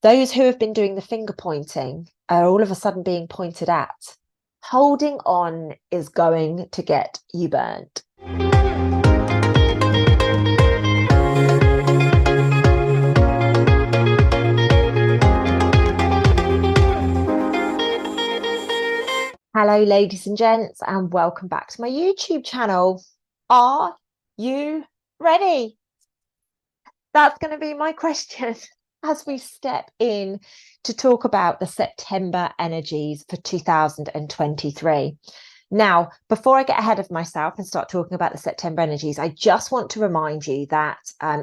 Those who have been doing the finger pointing are all of a sudden being pointed at. Holding on is going to get you burnt. Hello, ladies and gents, and welcome back to my YouTube channel. Are you ready? That's going to be my question as we step in to talk about the September energies for 2023. Now, before I get ahead of myself and start talking about the September energies, I just want to remind you that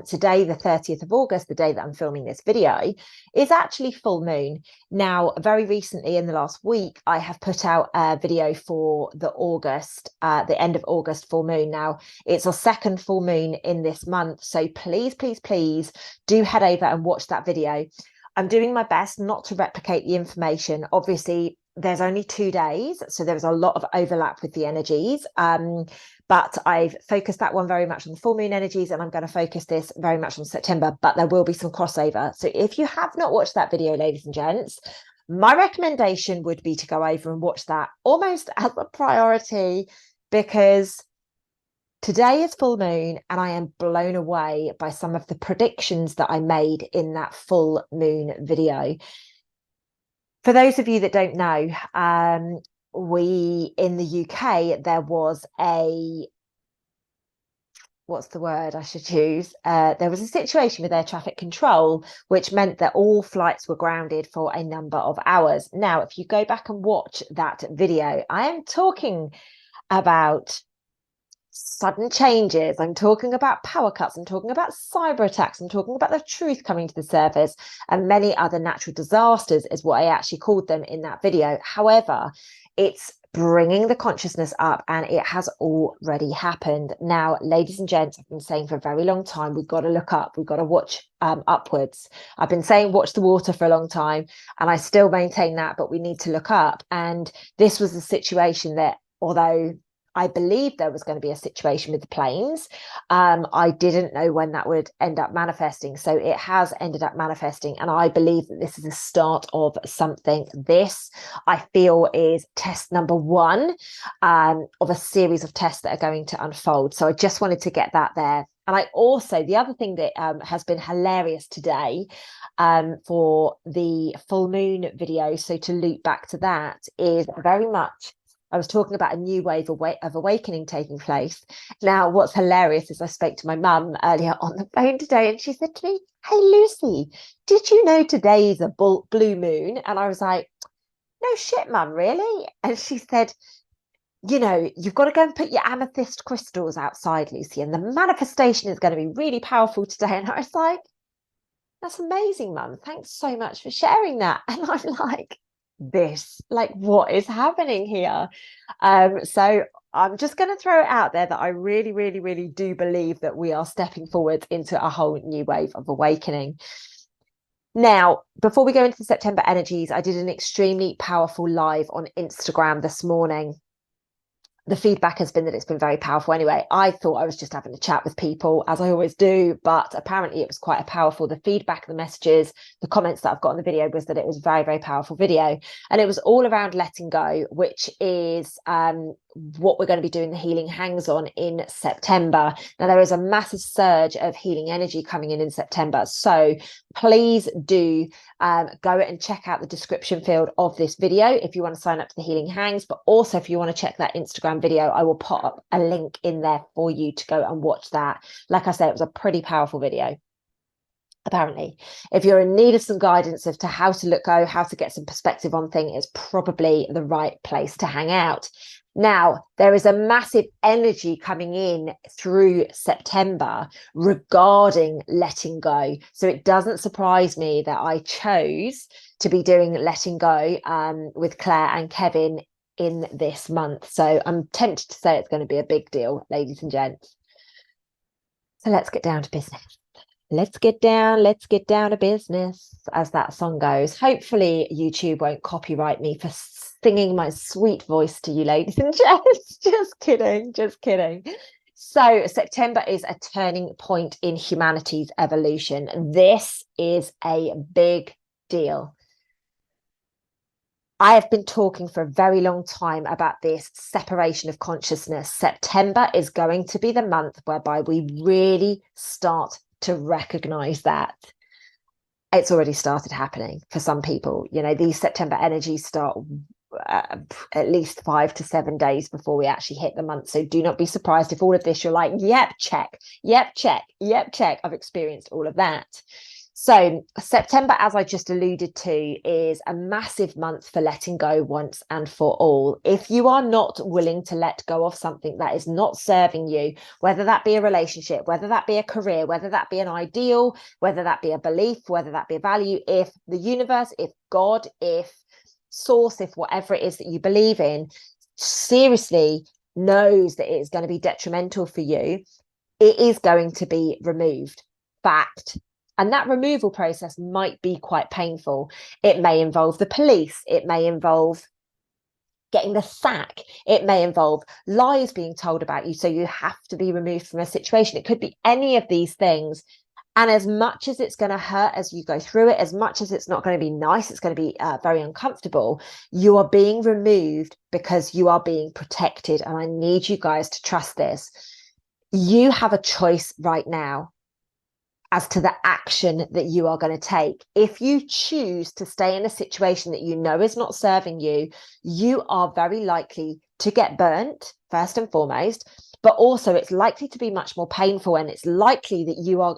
today, the 30th of August, the day that I'm filming this video, is actually full moon. Now, very recently in the last week, I have put out a video for the end of August full moon. Now, it's our second full moon in this month. So please, please, please do head over and watch that video. I'm doing my best not to replicate the information. Obviously, there's only 2 days, so there's a lot of overlap with the energies. But I've focused that one very much on the full moon energies, and I'm going to focus this very much on September, but there will be some crossover. So if you have not watched that video, ladies and gents, my recommendation would be to go over and watch that almost as a priority, because today is full moon and I am blown away by some of the predictions that I made in that full moon video. For those of you that don't know, we in the UK, there was what's the word I should use? There was a situation with air traffic control, which meant that all flights were grounded for a number of hours. Now, if you go back and watch that video, I am talking about sudden changes. I'm talking about power cuts. I'm talking about cyber attacks. I'm talking about the truth coming to the surface, and many other natural disasters is what I actually called them in that video. However, it's bringing the consciousness up, and it has already happened. Now, ladies and gents, I've been saying for a very long time, we've got to look up, we've got to watch upwards. I've been saying watch the water for a long time, and I still maintain that, but we need to look up. And this was a situation that, although I believed there was going to be a situation with the planes, I didn't know when that would end up manifesting. So it has ended up manifesting, and I believe that this is the start of something. This, I feel, is test number one of a series of tests that are going to unfold. So I just wanted to get that there. And I also, the other thing that has been hilarious today for the full moon video, so to loop back to that, is very much, I was talking about a new wave of awakening taking place. Now, what's hilarious is I spoke to my mum earlier on the phone today, and she said to me, "Hey, Lucy, did you know today's a blue moon?" And I was like, "No shit, mum, really?" And she said, "You know, you've got to go and put your amethyst crystals outside, Lucy, and the manifestation is going to be really powerful today." And I was like, "That's amazing, mum. Thanks so much for sharing that." And I'm like, what is happening here? So I'm just going to throw it out there that I really, really, really do believe that we are stepping forward into a whole new wave of awakening. Now, before we go into the September energies, I did an extremely powerful live on Instagram this morning. The feedback has been that it's been very powerful. Anyway, I thought I was just having a chat with people, as I always do, but apparently it was quite a powerful, the feedback, the messages, the comments that I've got on the video was that it was a very, very powerful video. And it was all around letting go, which is what we're going to be doing the healing hangs on in September. Now, there is a massive surge of healing energy coming in September. So please do go and check out the description field of this video if you want to sign up to the healing hangs, but also if you want to check that Instagram video, I will put up a link in there for you to go and watch that. Like I said, it was a pretty powerful video. Apparently, if you're in need of some guidance as to how to how to get some perspective on things, it's probably the right place to hang out. Now, there is a massive energy coming in through September regarding letting go. So it doesn't surprise me that I chose to be doing letting go with Claire and Kevin in this month. So I'm tempted to say it's going to be a big deal, ladies and gents. So let's get down to business. Let's get down to business, as that song goes. Hopefully YouTube won't copyright me for singing my sweet voice to you, ladies and gents. Just kidding. So September is a turning point in humanity's evolution. This is a big deal. I have been talking for a very long time about this separation of consciousness. September is going to be the month whereby we really start to recognize that. It's already started happening for some people. You know, these September energies start at least 5 to 7 days before we actually hit the month. So do not be surprised if all of this you're like, yep, check, yep, check, yep, check. I've experienced all of that. So September, as I just alluded to, is a massive month for letting go once and for all. If you are not willing to let go of something that is not serving you, whether that be a relationship, whether that be a career, whether that be an ideal, whether that be a belief, whether that be a value, if the universe, if God, if source, if whatever it is that you believe in, seriously knows that it is going to be detrimental for you, it is going to be removed. Fact. And that removal process might be quite painful. It may involve the police. It may involve getting the sack. It may involve lies being told about you. So you have to be removed from a situation. It could be any of these things. And as much as it's going to hurt as you go through it, as much as it's not going to be nice, it's going to be very uncomfortable, you are being removed because you are being protected. And I need you guys to trust this. You have a choice right now as to the action that you are going to take. If you choose to stay in a situation that you know is not serving you, you are very likely to get burnt, first and foremost, but also it's likely to be much more painful, and it's likely that you are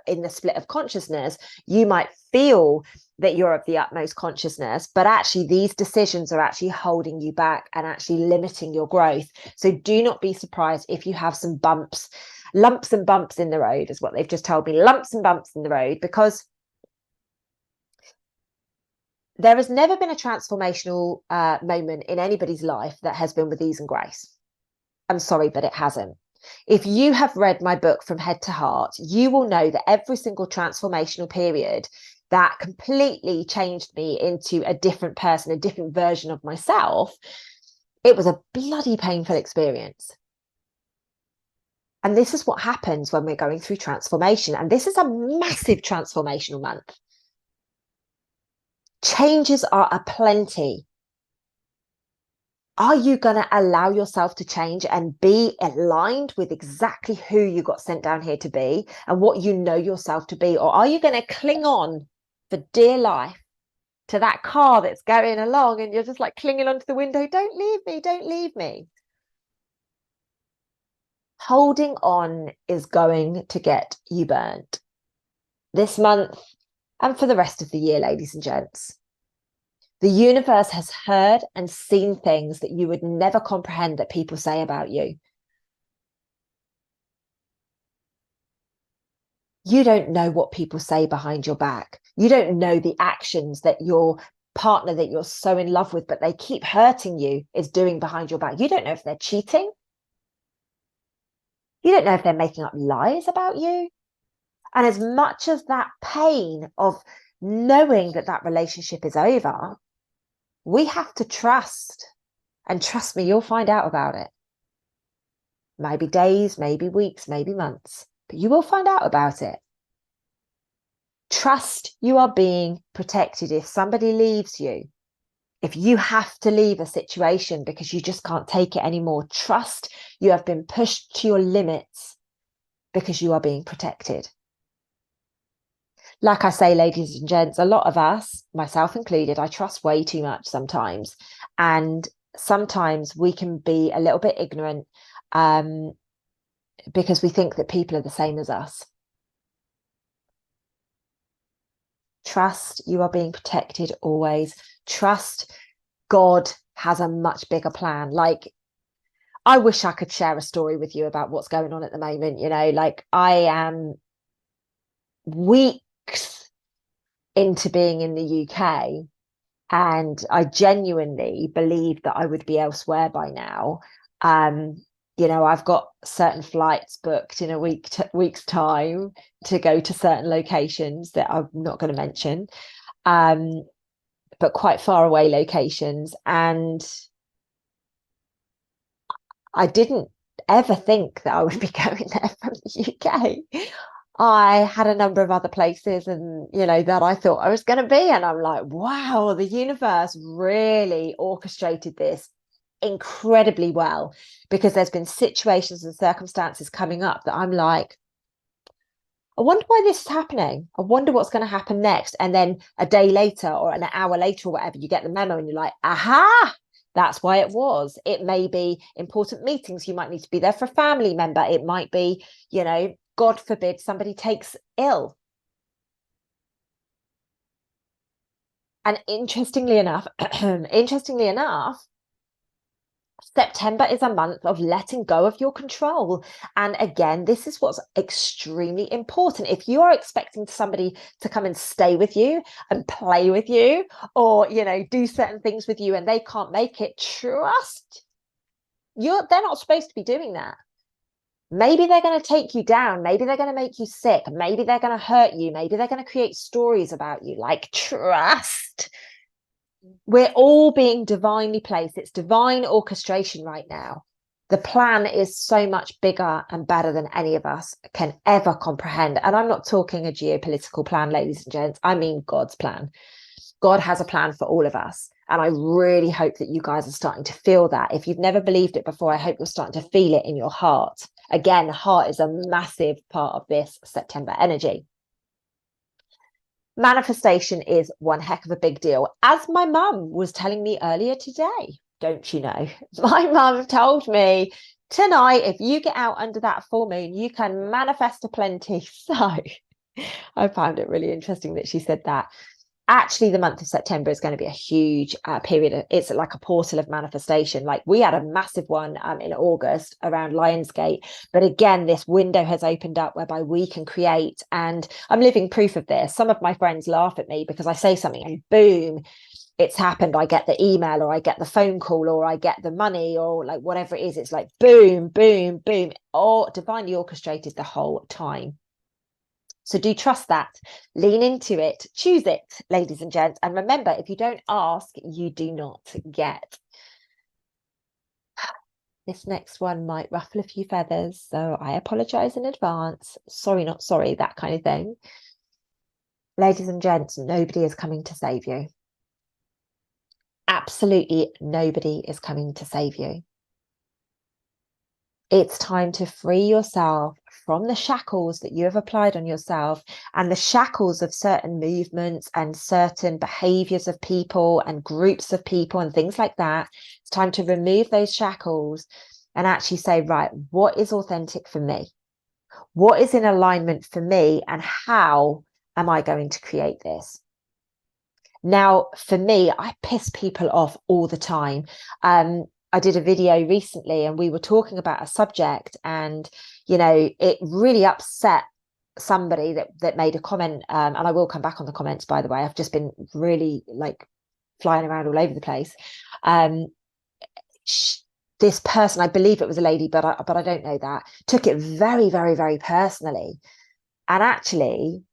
in the split of consciousness. You might feel that you're of the utmost consciousness, but actually these decisions are actually holding you back and actually limiting your growth. So do not be surprised if you have some bumps. Lumps and bumps in the road is what they've just told me. Lumps and bumps in the road, because there has never been a transformational moment in anybody's life that has been with ease and grace. I'm sorry, but it hasn't. If you have read my book From Head to Heart, you will know that every single transformational period that completely changed me into a different person, a different version of myself, it was a bloody painful experience. And this is what happens when we're going through transformation. And this is a massive transformational month. Changes are aplenty. Are you going to allow yourself to change and be aligned with exactly who you got sent down here to be and what you know yourself to be? Or are you going to cling on for dear life to that car that's going along and you're just like clinging onto the window? Don't leave me, don't leave me. Holding on is going to get you burnt this month and for the rest of the year, ladies and gents. The universe has heard and seen things that you would never comprehend that people say about you. You don't know what people say behind your back. You don't know the actions that your partner that you're so in love with, but they keep hurting you, is doing behind your back. You don't know if they're cheating. You don't know if they're making up lies about you. And as much as that pain of knowing that that relationship is over, we have to trust. And trust me, you'll find out about it. Maybe days, maybe weeks, maybe months, but you will find out about it. Trust you are being protected. If somebody leaves you, if you have to leave a situation because you just can't take it anymore, trust you have been pushed to your limits because you are being protected. Like I say, ladies and gents, a lot of us, myself included, I trust way too much sometimes. And sometimes we can be a little bit ignorant because we think that people are the same as us. Trust you are being protected always. Trust God has a much bigger plan. Like, I wish I could share a story with you about what's going on at the moment. You know, like I am weeks into being in the UK, and I genuinely believed that I would be elsewhere by now. You know, I've got certain flights booked in a week's time to go to certain locations that I'm not going to mention, but quite far away locations. And I didn't ever think that I would be going there from the UK. I had a number of other places and, that I thought I was going to be. And I'm like, wow, the universe really orchestrated this incredibly well, because there's been situations and circumstances coming up that I'm like, I wonder why this is happening. I wonder what's going to happen next. And then a day later or an hour later or whatever, you get the memo and you're like, aha, that's why it was. It may be important meetings. You might need to be there for a family member. It might be, God forbid somebody takes ill. And interestingly enough, September is a month of letting go of your control. And again, this is what's extremely important. If you are expecting somebody to come and stay with you and play with you, or, do certain things with you and they can't make it, trust they're not supposed to be doing that. Maybe they're going to take you down. Maybe they're going to make you sick. Maybe they're going to hurt you. Maybe they're going to create stories about you. Like, trust. We're all being divinely placed. It's divine orchestration right now. The plan is so much bigger and better than any of us can ever comprehend. And I'm not talking a geopolitical plan, ladies and gents. I mean God's plan. God has a plan for all of us. And I really hope that you guys are starting to feel that. If you've never believed it before, I hope you're starting to feel it in your heart. Again, heart is a massive part of this September energy. Manifestation is one heck of a big deal. As my mum was telling me earlier today, don't you know, my mum told me tonight, if you get out under that full moon, you can manifest a plenty. So I found it really interesting that she said that. Actually, the month of September is going to be a huge period. It's like a portal of manifestation. Like, we had a massive one in August around Lionsgate. But again, this window has opened up whereby we can create. And I'm living proof of this. Some of my friends laugh at me because I say something and boom, it's happened. I get the email or I get the phone call or I get the money or like whatever it is. It's like boom, boom, boom, all divinely orchestrated the whole time. So do trust that, lean into it, choose it, ladies and gents. And remember, if you don't ask, you do not get. This next one might ruffle a few feathers, so I apologize in advance. Sorry, not sorry, that kind of thing. Ladies and gents, nobody is coming to save you. Absolutely nobody is coming to save you. It's time to free yourself from the shackles that you have applied on yourself and the shackles of certain movements and certain behaviors of people and groups of people and things like that. It's time to remove those shackles and actually say, right, what is authentic for me? What is in alignment for me? And how am I going to create this? Now, for me, I piss people off all the time. I did a video recently and we were talking about a subject and, it really upset somebody that made a comment. And I will come back on the comments, by the way. I've just been really like flying around all over the place. This person, I believe it was a lady, but I don't know that, took it very, very, very personally. And actually,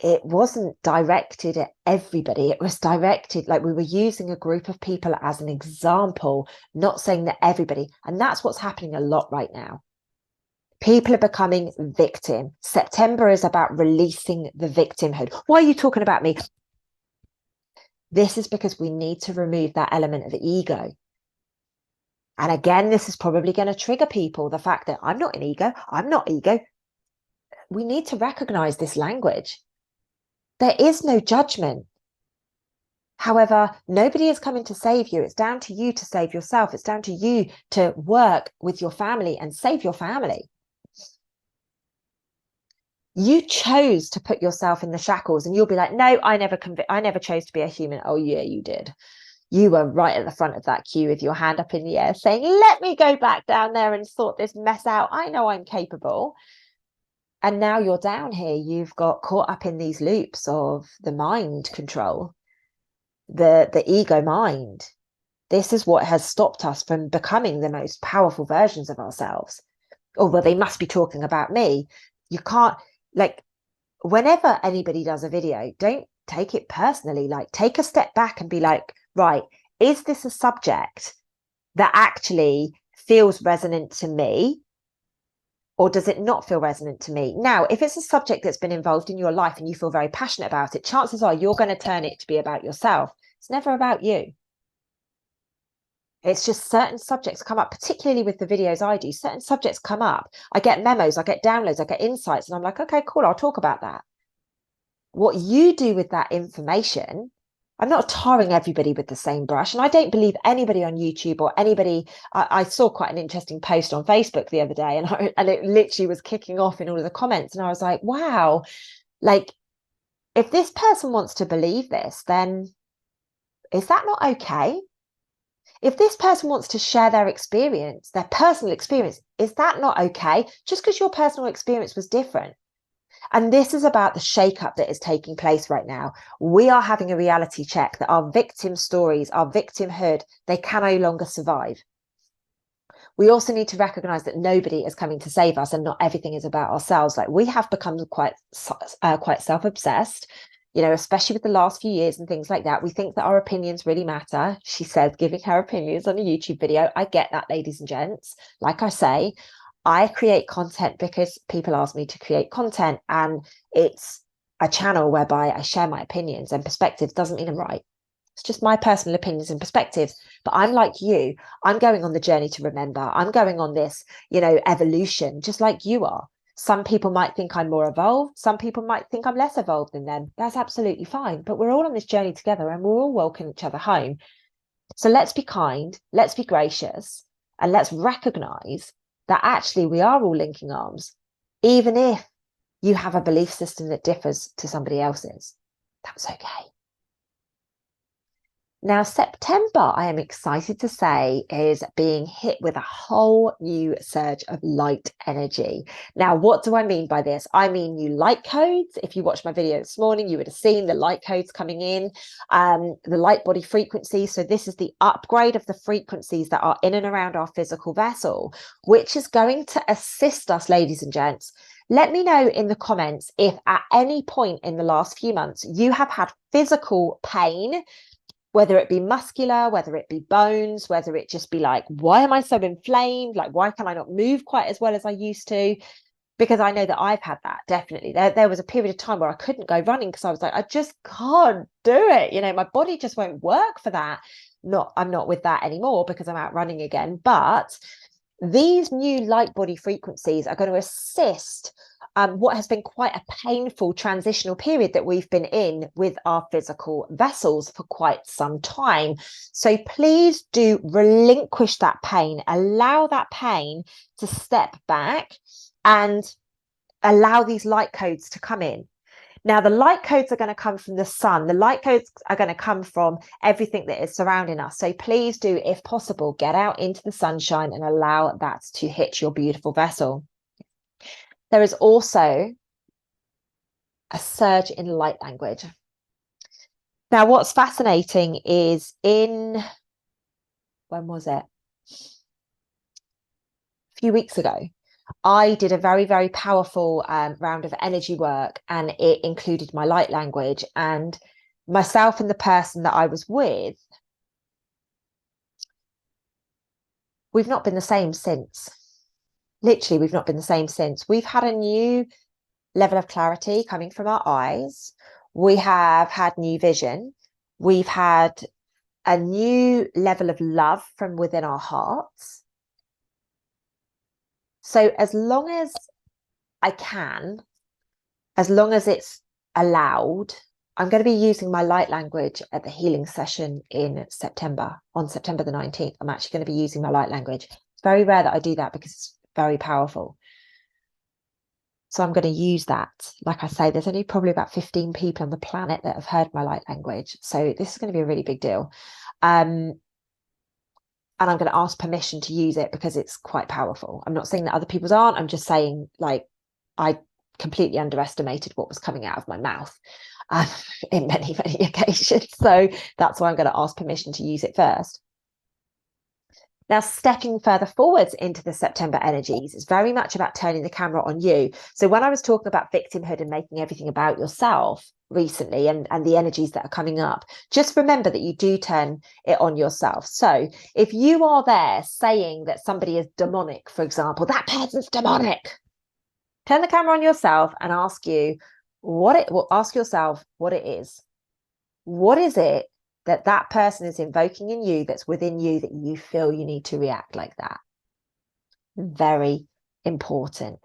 it wasn't directed at everybody. It was directed, like, we were using a group of people as an example, not saying that everybody. And that's what's happening a lot right now. People are becoming victim. September is about releasing the victimhood. Why are you talking about me? This is because we need to remove that element of ego. And again, this is probably going to trigger people. The fact that I'm not an ego. I'm not ego. We need to recognize this language. There is no judgment. However, nobody is coming to save you. It's down to you to save yourself. It's down to you to work with your family and save your family. You chose to put yourself in the shackles and you'll be like, no, I never chose to be a human. Oh yeah, you did. You were right at the front of that queue with your hand up in the air saying, let me go back down there and sort this mess out. I know I'm capable. And now you're down here. You've got caught up in these loops of the mind control, the ego mind. This is what has stopped us from becoming the most powerful versions of ourselves. Oh, well, they must be talking about me. You can't, like, whenever anybody does a video, don't take it personally. Like, take a step back and be like, right, is this a subject that actually feels resonant to me? Or does it not feel resonant to me? Now, if it's a subject that's been involved in your life and you feel very passionate about it, chances are you're going to turn it to be about yourself. It's never about you. It's just certain subjects come up, particularly with the videos I do. Certain subjects come up. I get memos, I get downloads, I get insights, and I'm like, okay, cool, I'll talk about that. What you do with that information, I'm not tarring everybody with the same brush. And I don't believe anybody on YouTube or anybody. I saw quite an interesting post on Facebook the other day, and it literally was kicking off in all of the comments. And I was like, wow, like, if this person wants to believe this, then is that not okay? If this person wants to share their experience, their personal experience, is that not okay? Just because your personal experience was different. And this is about the shakeup that is taking place right now. We are having a reality check that our victim stories, our victimhood, they can no longer survive. We also need to recognize that nobody is coming to save us and not everything is about ourselves. Like, we have become quite self-obsessed, you know, especially with the last few years and things like that. We think that our opinions really matter. She says, giving her opinions on a YouTube video. I get that, ladies and gents. Like I say, I create content because people ask me to create content, and it's a channel whereby I share my opinions and perspectives. Doesn't mean I'm right. It's just my personal opinions and perspectives. But I'm like you. I'm going on the journey to remember. I'm going on this, you know, evolution, just like you are. Some people might think I'm more evolved. Some people might think I'm less evolved than them. That's absolutely fine. But we're all on this journey together, and we're all welcoming each other home. So let's be kind, let's be gracious, and let's recognize that actually we are all linking arms, even if you have a belief system that differs to somebody else's. That's okay. Now, September, I am excited to say, is being hit with a whole new surge of light energy. Now, what do I mean by this? I mean new light codes. If you watched my video this morning, you would have seen the light codes coming in, the light body frequency. So this is the upgrade of the frequencies that are in and around our physical vessel, which is going to assist us, ladies and gents. Let me know in the comments if at any point in the last few months you have had physical pain, whether it be muscular, whether it be bones, whether it just be like, why am I so inflamed? Like, why can I not move quite as well as I used to? Because I know that I've had that, definitely. There was a period of time where I couldn't go running because I was like, I just can't do it. You know, my body just won't work for that. I'm not with that anymore because I'm out running again. But these new light body frequencies are going to assist what has been quite a painful transitional period that we've been in with our physical vessels for quite some time. So please do relinquish that pain, allow that pain to step back and allow these light codes to come in. Now, the light codes are going to come from the sun. The light codes are going to come from everything that is surrounding us. So please do, if possible, get out into the sunshine and allow that to hit your beautiful vessel. There is also a surge in light language. Now, what's fascinating is when was it? A few weeks ago, I did a very, very powerful round of energy work, and it included my light language, and myself and the person that I was with, we've not been the same since. Literally, we've not been the same since. We've had a new level of clarity coming from our eyes. We have had new vision. We've had a new level of love from within our hearts. So as long as I can, as long as it's allowed, I'm going to be using my light language at the healing session in September, on September the 19th. I'm actually going to be using my light language. It's very rare that I do that because it's very powerful. So I'm going to use that. Like I say, there's only probably about 15 people on the planet that have heard my light language. So this is going to be a really big deal. And I'm going to ask permission to use it because it's quite powerful. I'm not saying that other people's aren't. I'm just saying, like, I completely underestimated what was coming out of my mouth in many, many occasions. So that's why I'm going to ask permission to use it first. Now, stepping further forwards into the September energies is very much about turning the camera on you. So when I was talking about victimhood and making everything about yourself recently and the energies that are coming up, just remember that you do turn it on yourself. So if you are there saying that somebody is demonic, for example, that person's demonic, Turn the camera on yourself and ask yourself what it is. What is it that person is invoking in you, that's within you, that you feel you need to react like that? Very important.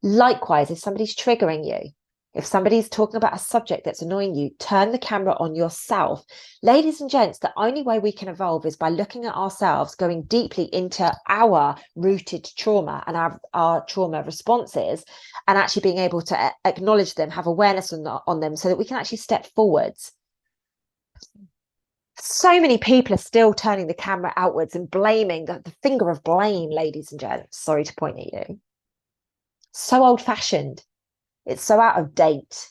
Likewise, if somebody's triggering you, if somebody's talking about a subject that's annoying you, turn the camera on yourself. Ladies and gents, the only way we can evolve is by looking at ourselves, going deeply into our rooted trauma and our trauma responses, and actually being able to acknowledge them, have awareness on them, so that we can actually step forwards. So many people are still turning the camera outwards and blaming, the finger of blame, ladies and gents. Sorry to point at you. So old-fashioned. It's so out of date.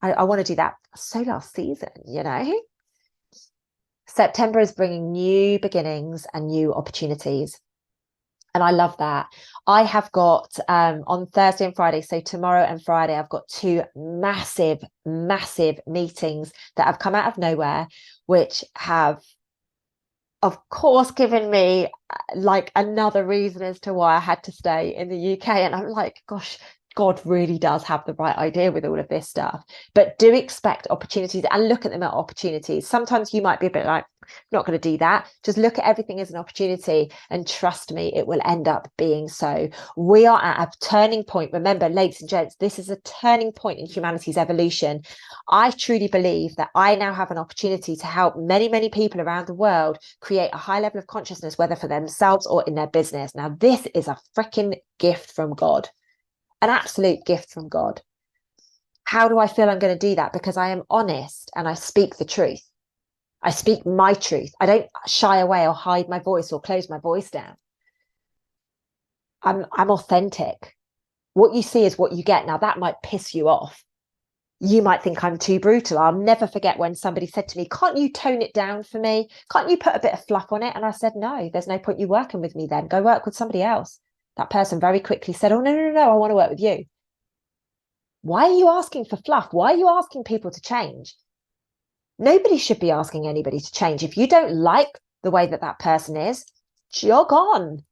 I want to do that so last season, you know. September is bringing new beginnings and new opportunities. And I love that. I have got on Thursday and Friday, so tomorrow and Friday, I've got 2 massive meetings that have come out of nowhere, which have, of course, given me like another reason as to why I had to stay in the UK. And I'm like, gosh, God really does have the right idea with all of this stuff. But do expect opportunities and look at them at opportunities. Sometimes you might be a bit like, not going to do that. Just look at everything as an opportunity, and trust me, it will end up being so. We are at a turning point. Remember, ladies and gents, this is a turning point in humanity's evolution. I truly believe that I now have an opportunity to help many people around the world create a high level of consciousness, whether for themselves or in their business. Now, this is a freaking gift from God. An absolute gift from God. How do I feel I'm going to do that? Because I am honest and I speak the truth. I speak my truth. I don't shy away or hide my voice or close my voice down. I'm authentic. What you see is what you get. Now, that might piss you off. You might think I'm too brutal. I'll never forget when somebody said to me, can't you tone it down for me? Can't you put a bit of fluff on it? And I said, no, there's no point you working with me then. Go work with somebody else. That person very quickly said, oh, no, I want to work with you. Why are you asking for fluff? Why are you asking people to change? Nobody should be asking anybody to change. If you don't like the way that person is, jog on.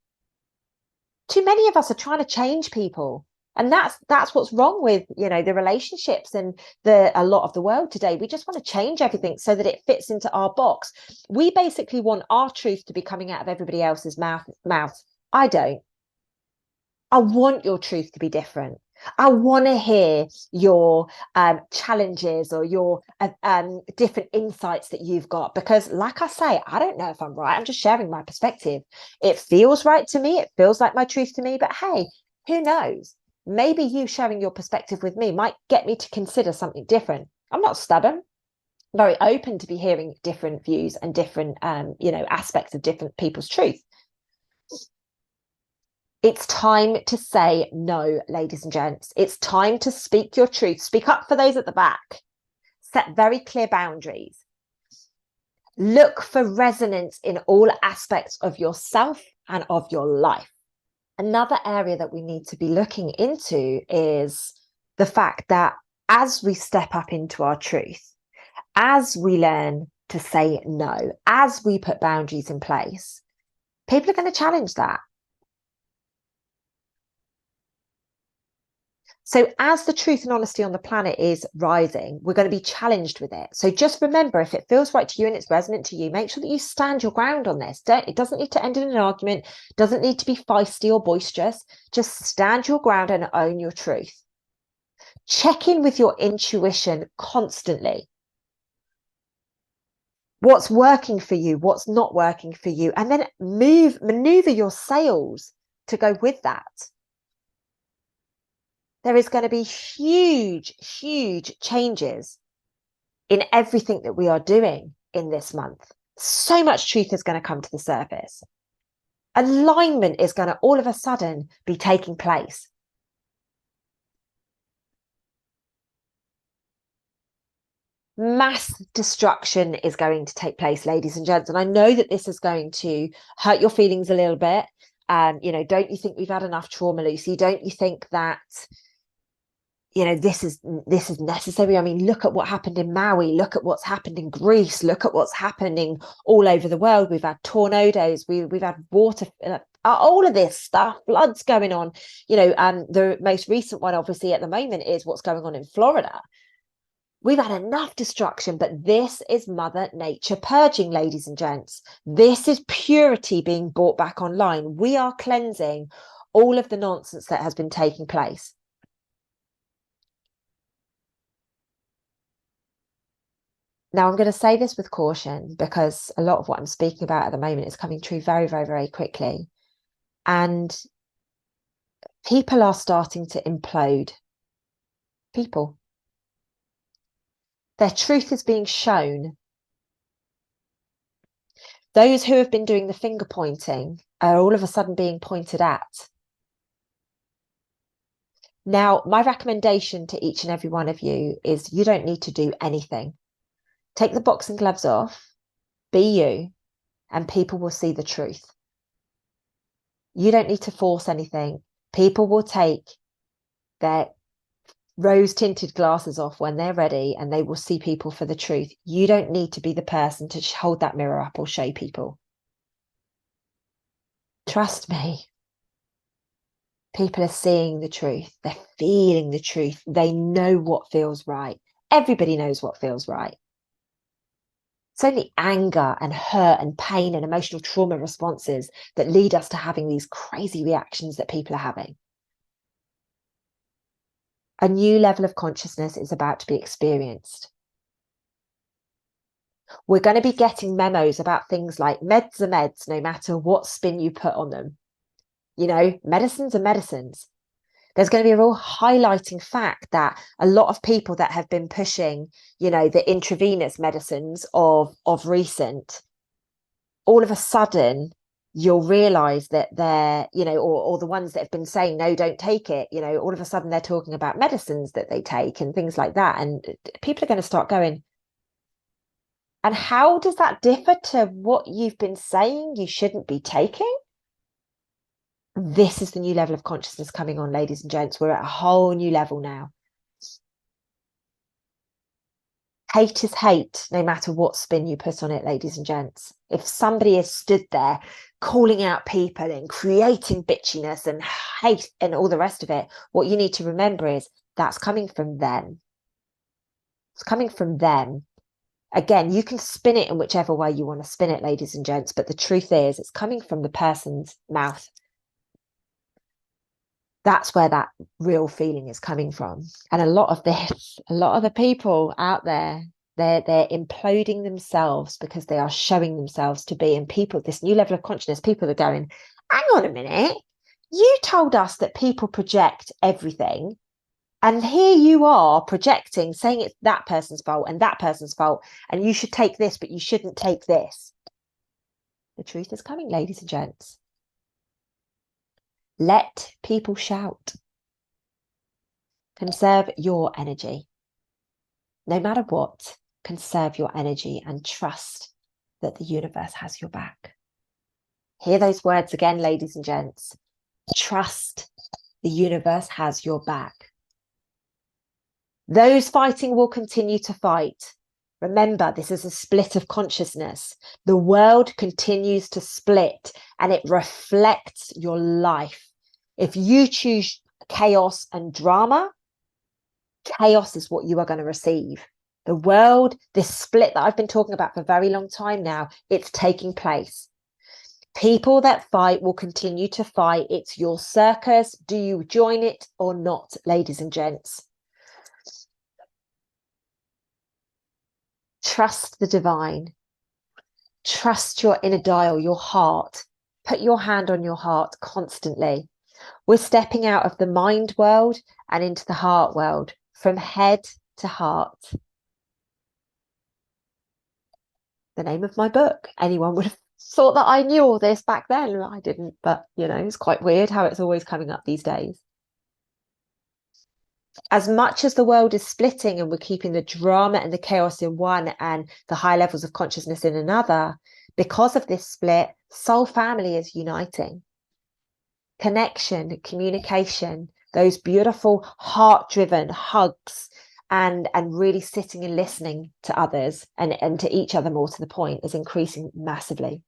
Too many of us are trying to change people. And that's what's wrong with, you know, the relationships and a lot of the world today. We just want to change everything so that it fits into our box. We basically want our truth to be coming out of everybody else's mouth. I don't. I want your truth to be different. I want to hear your challenges or your different insights that you've got, because like I say, I don't know if I'm right. I'm just sharing my perspective. It feels right to me. It feels like my truth to me. But hey, who knows? Maybe you sharing your perspective with me might get me to consider something different. I'm not stubborn. I'm very open to be hearing different views and different aspects of different people's truth. It's time to say no, ladies and gents. It's time to speak your truth. Speak up for those at the back. Set very clear boundaries. Look for resonance in all aspects of yourself and of your life. Another area that we need to be looking into is the fact that as we step up into our truth, as we learn to say no, as we put boundaries in place, people are going to challenge that. So as the truth and honesty on the planet is rising, we're going to be challenged with it. So just remember, if it feels right to you and it's resonant to you, make sure that you stand your ground on this. It doesn't need to end in an argument. It doesn't need to be feisty or boisterous. Just stand your ground and own your truth. Check in with your intuition constantly. What's working for you? What's not working for you? And then maneuver your sails to go with that. There is going to be huge changes in everything that we are doing in this month. So much truth is going to come to the surface. Alignment is going to all of a sudden be taking place. Mass destruction is going to take place, ladies and gents. And I know that this is going to hurt your feelings a little bit. Don't you think we've had enough trauma, Lucy? Don't you think that this is necessary? I mean, look at what happened in Maui, look at what's happened in Greece, look at what's happening all over the world. We've had tornadoes, we've had water all of this stuff, floods going on. The most recent one, obviously, at the moment is what's going on in Florida. We've had enough destruction, but this is Mother Nature purging, ladies and gents. This is purity being brought back online. We are cleansing all of the nonsense that has been taking place. Now, I'm going to say this with caution because a lot of what I'm speaking about at the moment is coming true very, very, very quickly. And people are starting to implode. People. Their truth is being shown. Those who have been doing the finger pointing are all of a sudden being pointed at. Now, my recommendation to each and every one of you is you don't need to do anything. Take the boxing gloves off, be you, and people will see the truth. You don't need to force anything. People will take their rose-tinted glasses off when they're ready and they will see people for the truth. You don't need to be the person to hold that mirror up or show people. Trust me. People are seeing the truth. They're feeling the truth. They know what feels right. Everybody knows what feels right. It's only anger and hurt and pain and emotional trauma responses that lead us to having these crazy reactions that people are having. A new level of consciousness is about to be experienced. We're going to be getting memos about things like meds are meds, no matter what spin you put on them. Medicines are medicines. There's going to be a real highlighting fact that a lot of people that have been pushing, the intravenous medicines of recent, all of a sudden, you'll realize that they're, or the ones that have been saying, no, don't take it, all of a sudden they're talking about medicines that they take and things like that. And people are going to start going, and how does that differ to what you've been saying you shouldn't be taking? This is the new level of consciousness coming on, ladies and gents. We're at a whole new level now. Hate is hate, no matter what spin you put on it, ladies and gents. If somebody has stood there calling out people and creating bitchiness and hate and all the rest of it, what you need to remember is that's coming from them. It's coming from them. Again, you can spin it in whichever way you want to spin it, ladies and gents, but the truth is it's coming from the person's mouth. That's where that real feeling is coming from. And a lot of the people out there, they're imploding themselves because they are showing themselves to be. And people, this new level of consciousness, people are going, hang on a minute, you told us that people project everything. And here you are projecting, saying it's that person's fault and that person's fault. And you should take this, but you shouldn't take this. The truth is coming, ladies and gents. Let people shout. Conserve your energy. No matter what, conserve your energy and trust that the universe has your back. Hear those words again, ladies and gents. Trust the universe has your back. Those fighting will continue to fight. Remember, this is a split of consciousness. The world continues to split and it reflects your life. If you choose chaos and drama, chaos is what you are going to receive. The world, this split that I've been talking about for a very long time now, it's taking place. People that fight will continue to fight. It's your circus. Do you join it or not, ladies and gents? Trust the divine. Trust your inner dial, your heart. Put your hand on your heart constantly. We're stepping out of the mind world and into the heart world, from head to heart. The name of my book. Anyone would have thought that I knew all this back then. I didn't, but it's quite weird how it's always coming up these days. As much as the world is splitting and we're keeping the drama and the chaos in one and the high levels of consciousness in another, because of this split, soul family is uniting. Connection, communication, those beautiful heart-driven hugs and really sitting and listening to others and to each other, more to the point, is increasing massively.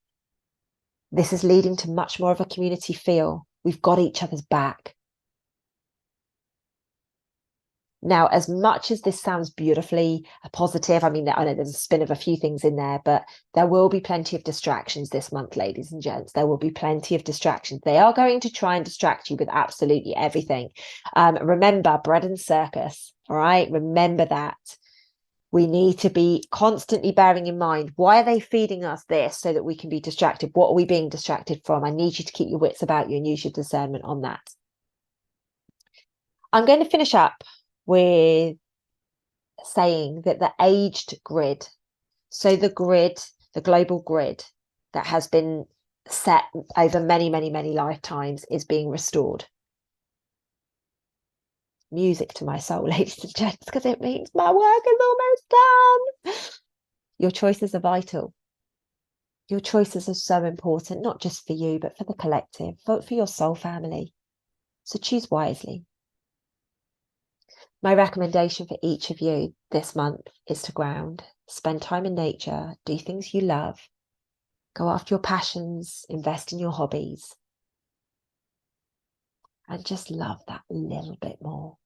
This is leading to much more of a community feel. We've got each other's back. Now, as much as this sounds beautifully positive, I mean, I know there's a spin of a few things in there, but there will be plenty of distractions this month, ladies and gents. There will be plenty of distractions. They are going to try and distract you with absolutely everything. Remember, bread and circus, all right? Remember that. We need to be constantly bearing in mind, why are they feeding us this so that we can be distracted? What are we being distracted from? I need you to keep your wits about you and use your discernment on that. I'm going to finish up with saying that the aged grid, so the grid, the global grid that has been set over many, many, many lifetimes is being restored. Music to my soul, ladies and gents, because it means my work is almost done. Your choices are vital. Your choices are so important, not just for you, but for the collective, for your soul family. So choose wisely. My recommendation for each of you this month is to ground, spend time in nature, do things you love, go after your passions, invest in your hobbies, and just love that little bit more.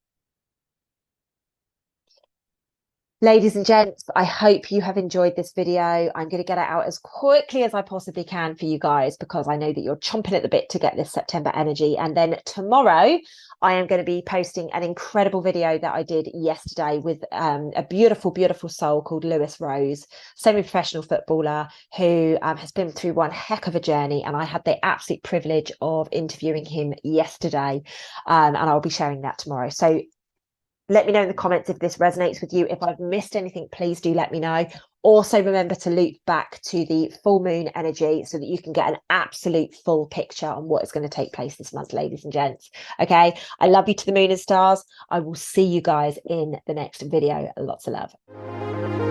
Ladies and gents, I hope you have enjoyed this video. I'm going to get it out as quickly as I possibly can for you guys, because I know that you're chomping at the bit to get this September energy. And then tomorrow, I am going to be posting an incredible video that I did yesterday with a beautiful, beautiful soul called Lewis Rose, semi-professional footballer who has been through one heck of a journey. And I had the absolute privilege of interviewing him yesterday. And I'll be sharing that tomorrow. So let me know in the comments if this resonates with you. If I've missed anything, please do let me know. Also, remember to loop back to the full moon energy so that you can get an absolute full picture on what is going to take place this month, ladies and gents. Okay, I love you to the moon and stars. I will see you guys in the next video. Lots of love.